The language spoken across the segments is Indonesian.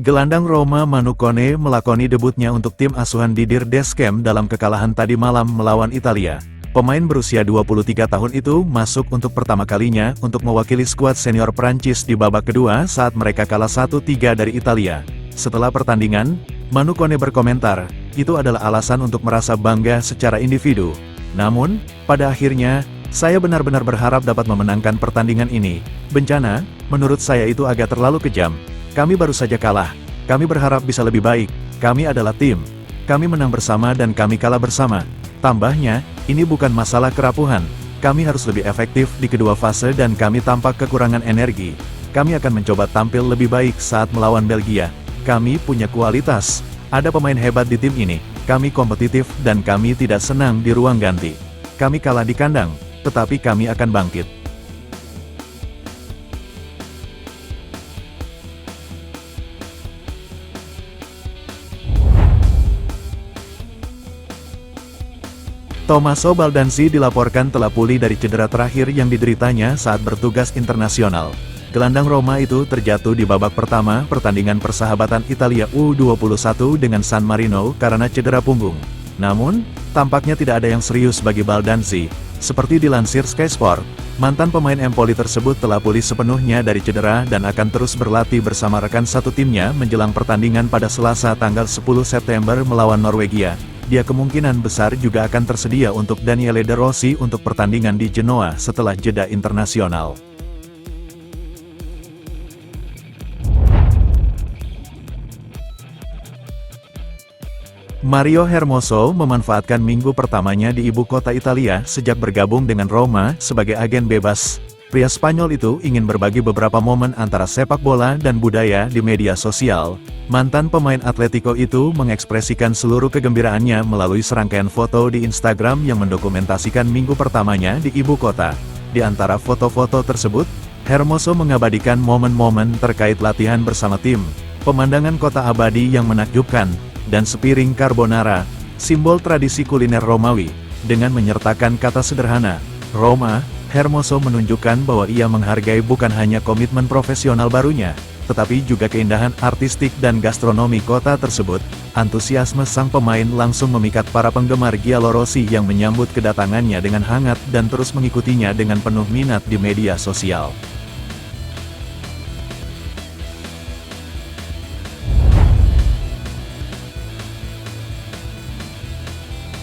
Gelandang Roma Manu Kone melakoni debutnya untuk tim asuhan Didier Deschamps dalam kekalahan tadi malam melawan Italia. Pemain berusia 23 tahun itu masuk untuk pertama kalinya untuk mewakili skuad senior Prancis di babak kedua saat mereka kalah 1-3 dari Italia. Setelah pertandingan, Manu Kone berkomentar, "Itu adalah alasan untuk merasa bangga secara individu. Namun, pada akhirnya, saya benar-benar berharap dapat memenangkan pertandingan ini. Bencana, menurut saya itu agak terlalu kejam. Kami baru saja kalah. Kami berharap bisa lebih baik. Kami adalah tim. Kami menang bersama dan kami kalah bersama." Tambahnya, ini bukan masalah kerapuhan. Kami harus lebih efektif di kedua fase dan kami tampak kekurangan energi. Kami akan mencoba tampil lebih baik saat melawan Belgia. Kami punya kualitas. Ada pemain hebat di tim ini. Kami kompetitif dan kami tidak senang di ruang ganti. Kami kalah di kandang, tetapi kami akan bangkit. Tommaso Baldanzi dilaporkan telah pulih dari cedera terakhir yang dideritanya saat bertugas internasional. Gelandang Roma itu terjatuh di babak pertama pertandingan persahabatan Italia U21 dengan San Marino karena cedera punggung. Namun, tampaknya tidak ada yang serius bagi Baldanzi. Seperti dilansir Sky Sport, mantan pemain Empoli tersebut telah pulih sepenuhnya dari cedera dan akan terus berlatih bersama rekan satu timnya menjelang pertandingan pada Selasa tanggal 10 September melawan Norwegia. Dia kemungkinan besar juga akan tersedia untuk Daniele De Rossi untuk pertandingan di Genoa setelah jeda internasional. Mario Hermoso memanfaatkan minggu pertamanya di ibu kota Italia sejak bergabung dengan Roma sebagai agen bebas. Pria Spanyol itu ingin berbagi beberapa momen antara sepak bola dan budaya di media sosial. Mantan pemain Atletico itu mengekspresikan seluruh kegembiraannya melalui serangkaian foto di Instagram yang mendokumentasikan minggu pertamanya di ibu kota. Di antara foto-foto tersebut, Hermoso mengabadikan momen-momen terkait latihan bersama tim, pemandangan kota abadi yang menakjubkan, dan sepiring carbonara, simbol tradisi kuliner Romawi. Dengan menyertakan kata sederhana, Roma, Hermoso menunjukkan bahwa ia menghargai bukan hanya komitmen profesional barunya, tetapi juga keindahan artistik dan gastronomi kota tersebut. Antusiasme sang pemain langsung memikat para penggemar Giallorossi yang menyambut kedatangannya dengan hangat dan terus mengikutinya dengan penuh minat di media sosial.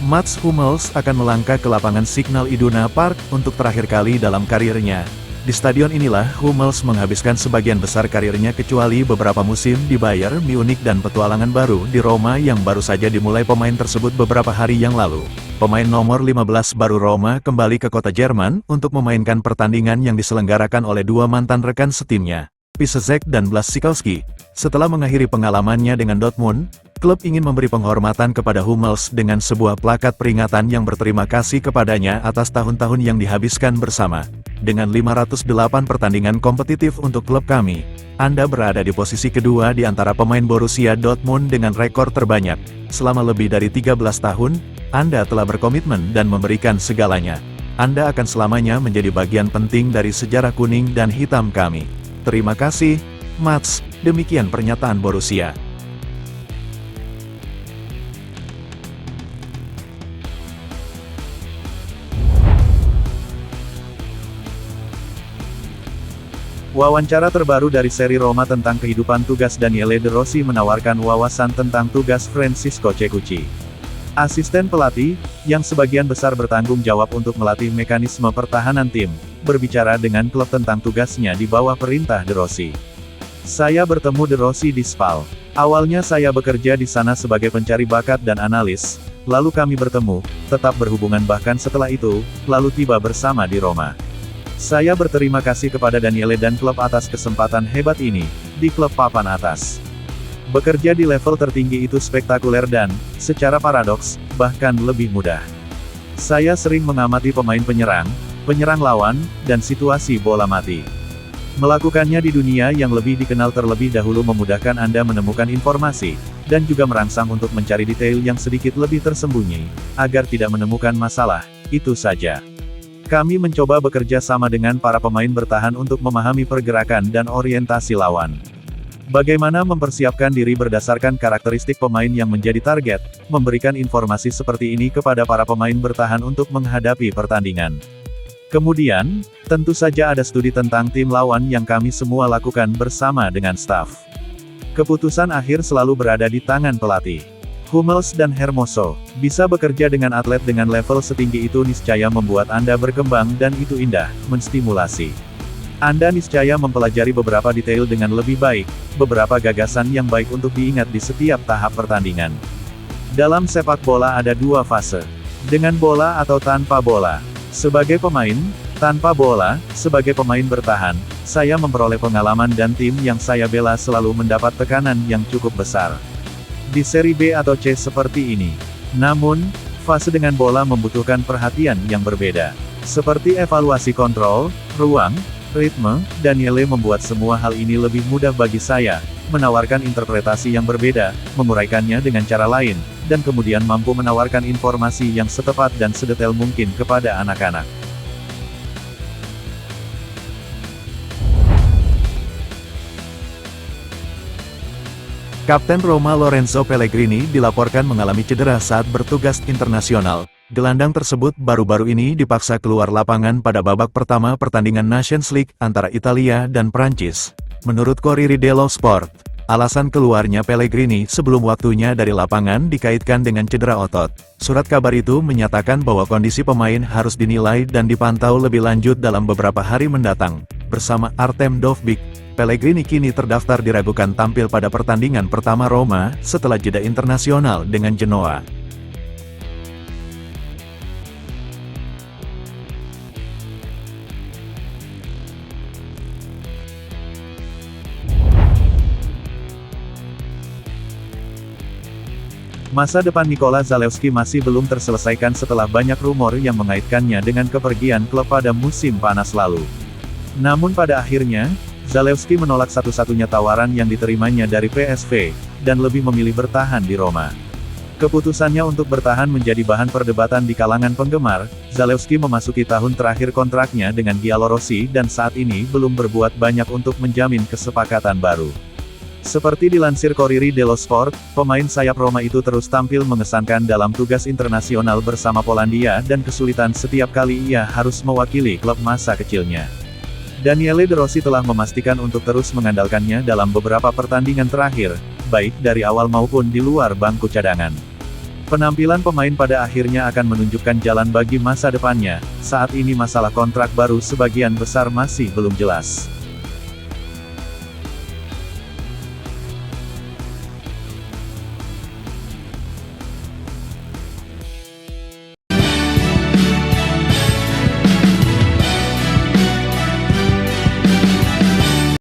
Mats Hummels akan melangkah ke lapangan Signal Iduna Park untuk terakhir kali dalam karirnya. Di stadion inilah Hummels menghabiskan sebagian besar karirnya kecuali beberapa musim di Bayern Munich dan petualangan baru di Roma yang baru saja dimulai pemain tersebut beberapa hari yang lalu. Pemain nomor 15 baru Roma kembali ke kota Jerman untuk memainkan pertandingan yang diselenggarakan oleh dua mantan rekan setimnya, Piszczek dan Błaszczykowski. Setelah mengakhiri pengalamannya dengan Dortmund, klub ingin memberi penghormatan kepada Hummels dengan sebuah plakat peringatan yang berterima kasih kepadanya atas tahun-tahun yang dihabiskan bersama. Dengan 508 pertandingan kompetitif untuk klub kami, Anda berada di posisi kedua di antara pemain Borussia Dortmund dengan rekor terbanyak. Selama lebih dari 13 tahun, Anda telah berkomitmen dan memberikan segalanya. Anda akan selamanya menjadi bagian penting dari sejarah kuning dan hitam kami. Terima kasih, Mats. Demikian pernyataan Borussia. Wawancara terbaru dari seri Roma tentang kehidupan tugas Daniele De Rossi menawarkan wawasan tentang tugas Francesco Cecchi. Asisten pelatih, yang sebagian besar bertanggung jawab untuk melatih mekanisme pertahanan tim, berbicara dengan klub tentang tugasnya di bawah perintah De Rossi. "Saya bertemu De Rossi di Spal. Awalnya saya bekerja di sana sebagai pencari bakat dan analis, lalu kami bertemu, tetap berhubungan bahkan setelah itu, lalu tiba bersama di Roma. Saya berterima kasih kepada Daniele dan klub atas kesempatan hebat ini, di klub papan atas. Bekerja di level tertinggi itu spektakuler dan, secara paradoks, bahkan lebih mudah. Saya sering mengamati pemain penyerang lawan, dan situasi bola mati. Melakukannya di dunia yang lebih dikenal terlebih dahulu memudahkan Anda menemukan informasi, dan juga merangsang untuk mencari detail yang sedikit lebih tersembunyi, agar tidak menemukan masalah, itu saja. Kami mencoba bekerja sama dengan para pemain bertahan untuk memahami pergerakan dan orientasi lawan. Bagaimana mempersiapkan diri berdasarkan karakteristik pemain yang menjadi target, memberikan informasi seperti ini kepada para pemain bertahan untuk menghadapi pertandingan. Kemudian, tentu saja ada studi tentang tim lawan yang kami semua lakukan bersama dengan staf. Keputusan akhir selalu berada di tangan pelatih. Hummels dan Hermoso, bisa bekerja dengan atlet dengan level setinggi itu niscaya membuat Anda berkembang dan itu indah, menstimulasi. Anda niscaya mempelajari beberapa detail dengan lebih baik, beberapa gagasan yang baik untuk diingat di setiap tahap pertandingan. Dalam sepak bola ada dua fase. Dengan bola atau tanpa bola. Sebagai pemain, tanpa bola, sebagai pemain bertahan, saya memperoleh pengalaman dan tim yang saya bela selalu mendapat tekanan yang cukup besar. Di seri B atau C seperti ini. Namun, fase dengan bola membutuhkan perhatian yang berbeda. Seperti evaluasi kontrol, ruang, ritme, Daniele membuat semua hal ini lebih mudah bagi saya, menawarkan interpretasi yang berbeda, menguraikannya dengan cara lain, dan kemudian mampu menawarkan informasi yang setepat dan sedetail mungkin kepada anak-anak. Kapten Roma Lorenzo Pellegrini dilaporkan mengalami cedera saat bertugas internasional. Gelandang tersebut baru-baru ini dipaksa keluar lapangan pada babak pertama pertandingan Nations League antara Italia dan Prancis. Menurut Corriere dello Sport, alasan keluarnya Pellegrini sebelum waktunya dari lapangan dikaitkan dengan cedera otot. Surat kabar itu menyatakan bahwa kondisi pemain harus dinilai dan dipantau lebih lanjut dalam beberapa hari mendatang. Bersama Artem Dovbyk, Pellegrini kini terdaftar diragukan tampil pada pertandingan pertama Roma setelah jeda internasional dengan Genoa. Masa depan Nikola Zalewski masih belum terselesaikan setelah banyak rumor yang mengaitkannya dengan kepergian klub pada musim panas lalu. Namun pada akhirnya, Zalewski menolak satu-satunya tawaran yang diterimanya dari PSV, dan lebih memilih bertahan di Roma. Keputusannya untuk bertahan menjadi bahan perdebatan di kalangan penggemar. Zalewski memasuki tahun terakhir kontraknya dengan Giallorossi dan saat ini belum berbuat banyak untuk menjamin kesepakatan baru. Seperti dilansir Corriere dello Sport, pemain sayap Roma itu terus tampil mengesankan dalam tugas internasional bersama Polandia dan kesulitan setiap kali ia harus mewakili klub masa kecilnya. Daniele De Rossi telah memastikan untuk terus mengandalkannya dalam beberapa pertandingan terakhir, baik dari awal maupun di luar bangku cadangan. Penampilan pemain pada akhirnya akan menunjukkan jalan bagi masa depannya, saat ini masalah kontrak baru sebagian besar masih belum jelas.